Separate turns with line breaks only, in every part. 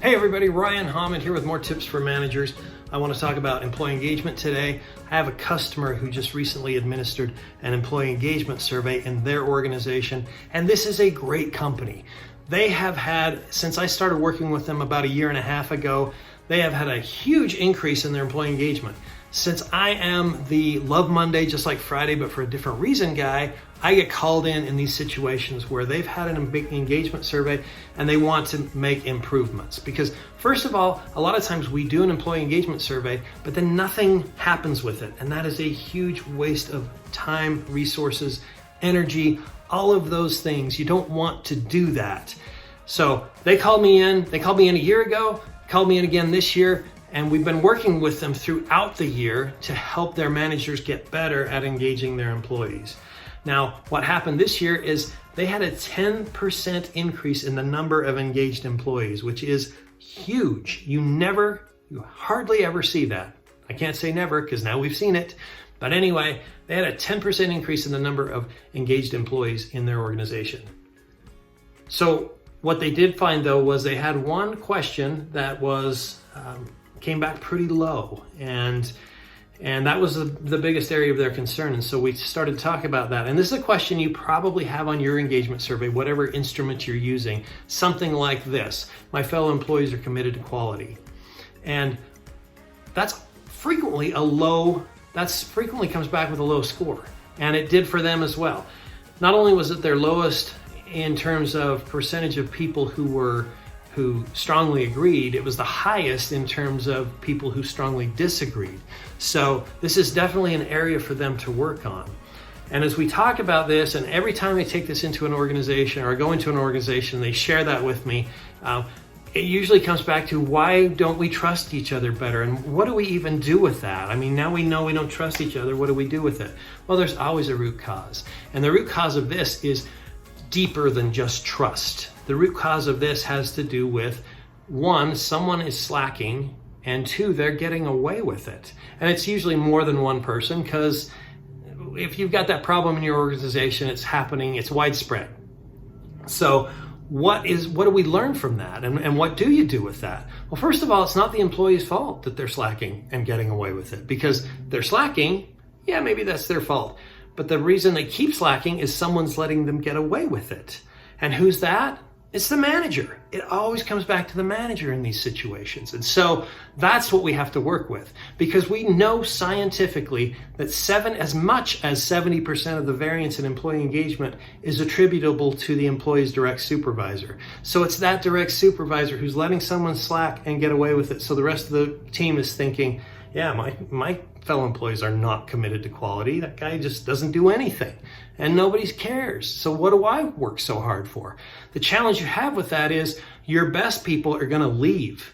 Hey everybody, Ryan Hammond here with more tips for managers. I want to talk about employee engagement today. I have a customer who just recently administered an employee engagement survey in their organization, and this is a great company. They have had, since I started working with them about 1.5 years ago, they have had a huge increase in their employee engagement. Since I am the Love Monday, just like Friday, but for a different reason guy, I get called in these situations where they've had an engagement survey and they want to make improvements. Because first of all, a lot of times we do an employee engagement survey, but then nothing happens with it. And that is a huge waste of time, resources, energy, all of those things. You don't want to do that. So they called me in 1 year ago, called me in again this year, and we've been working with them throughout the year to help their managers get better at engaging their employees. Now, what happened this year is they had a 10% increase in the number of engaged employees, which is huge. You hardly ever see that. I can't say never because now we've seen it. But anyway, they had a 10% increase in the number of engaged employees in their organization. So what they did find though was they had one question that was came back pretty low, and that was the biggest area of their concern. And so we started to talk about that. And this is a question you probably have on your engagement survey, whatever instrument you're using, something like this: my fellow employees are committed to quality. And that's frequently comes back with a low score. And it did for them as well. Not only was it their lowest in terms of percentage of people who strongly agreed, it was the highest in terms of people who strongly disagreed. So this is definitely an area for them to work on. And as we talk about this, and every time I take this into an organization or I go into an organization, they share that with me, it usually comes back to, why don't we trust each other better? And what do we even do with that? I mean, now we know we don't trust each other. What do we do with it? Well, there's always a root cause. And the root cause of this is deeper than just trust. The root cause of this has to do with, one, someone is slacking, and two, they're getting away with it. And it's usually more than one person, because if you've got that problem in your organization, it's happening, it's widespread. So what do we learn from that? And what do you do with that? Well, first of all, it's not the employee's fault that they're slacking and getting away with it, because they're slacking, yeah, maybe that's their fault. But the reason they keep slacking is someone's letting them get away with it. And who's that? It's the manager. It always comes back to the manager in these situations. And so that's what we have to work with, because we know scientifically that as much as 70% of the variance in employee engagement is attributable to the employee's direct supervisor. So it's that direct supervisor who's letting someone slack and get away with it. So the rest of the team is thinking, yeah, my fellow employees are not committed to quality. That guy just doesn't do anything, and nobody cares. So what do I work so hard for? The challenge you have with that is your best people are going to leave.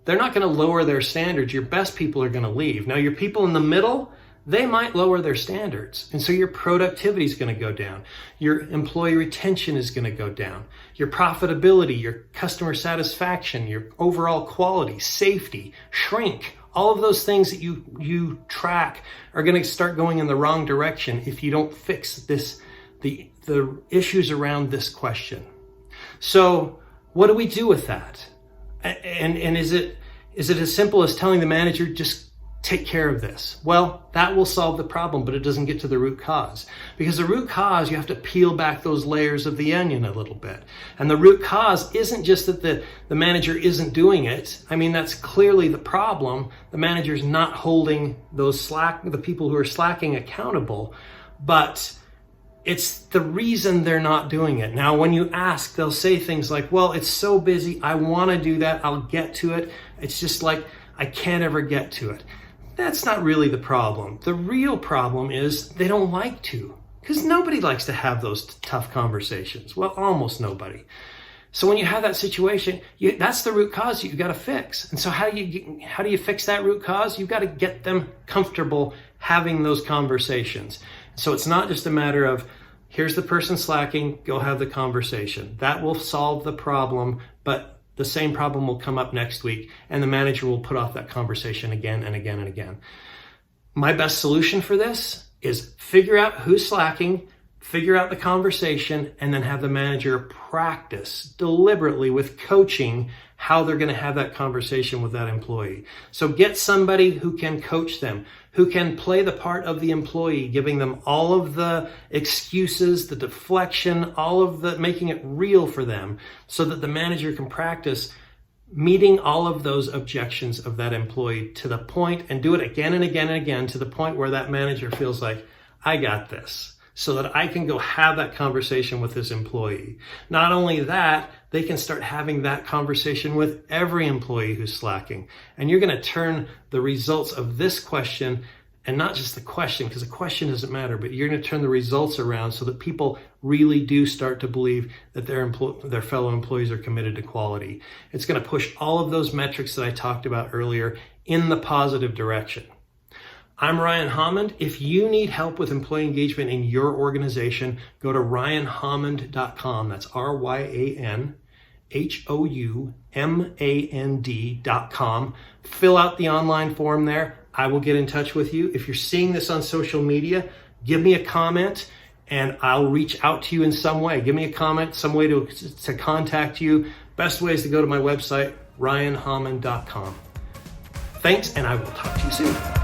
They're not going to lower their standards. Your best people are going to leave. Now, your people in the middle, they might lower their standards. And so your productivity is going to go down. Your employee retention is going to go down. Your profitability, your customer satisfaction, your overall quality, safety, shrink, all of those things that you track are going to start going in the wrong direction if you don't fix the issues around this question. So what do we do with that? And is it as simple as telling the manager, just take care of this? Well, that will solve the problem, but it doesn't get to the root cause. Because the root cause, you have to peel back those layers of the onion a little bit. And the root cause isn't just that the manager isn't doing it. I mean, that's clearly the problem. The manager's not holding the people who are slacking accountable, but it's the reason they're not doing it. Now, when you ask, they'll say things like, well, it's so busy, I want to do that, I'll get to it. It's just like, I can't ever get to it. That's not really the problem. The real problem is they don't like to, because nobody likes to have those tough conversations. Well, almost nobody. So when you have that situation, that's the root cause you've got to fix. And so how do you fix that root cause? You've got to get them comfortable having those conversations. So it's not just a matter of, here's the person slacking, go have the conversation. That will solve the problem, but the same problem will come up next week, and the manager will put off that conversation again and again and again. My best solution for this is figure out who's slacking, figure out the conversation, and then have the manager practice deliberately with coaching how they're going to have that conversation with that employee. So get somebody who can coach them, who can play the part of the employee, giving them all of the excuses, the deflection, all of the making it real for them, so that the manager can practice meeting all of those objections of that employee to the point, and do it again and again and again, to the point where that manager feels like, I got this, so that I can go have that conversation with this employee. Not only that, they can start having that conversation with every employee who's slacking. And you're going to turn the results of this question, and not just the question, because the question doesn't matter, but you're going to turn the results around so that people really do start to believe that their fellow employees are committed to quality. It's going to push all of those metrics that I talked about earlier in the positive direction. I'm Ryan Hammond. If you need help with employee engagement in your organization, go to ryanhammond.com. That's RyanHoumand.com. Fill out the online form there. I will get in touch with you. If you're seeing this on social media, give me a comment and I'll reach out to you in some way. Give me a comment, some way to contact you. Best way is to go to my website, ryanhammond.com. Thanks, and I will talk to you soon.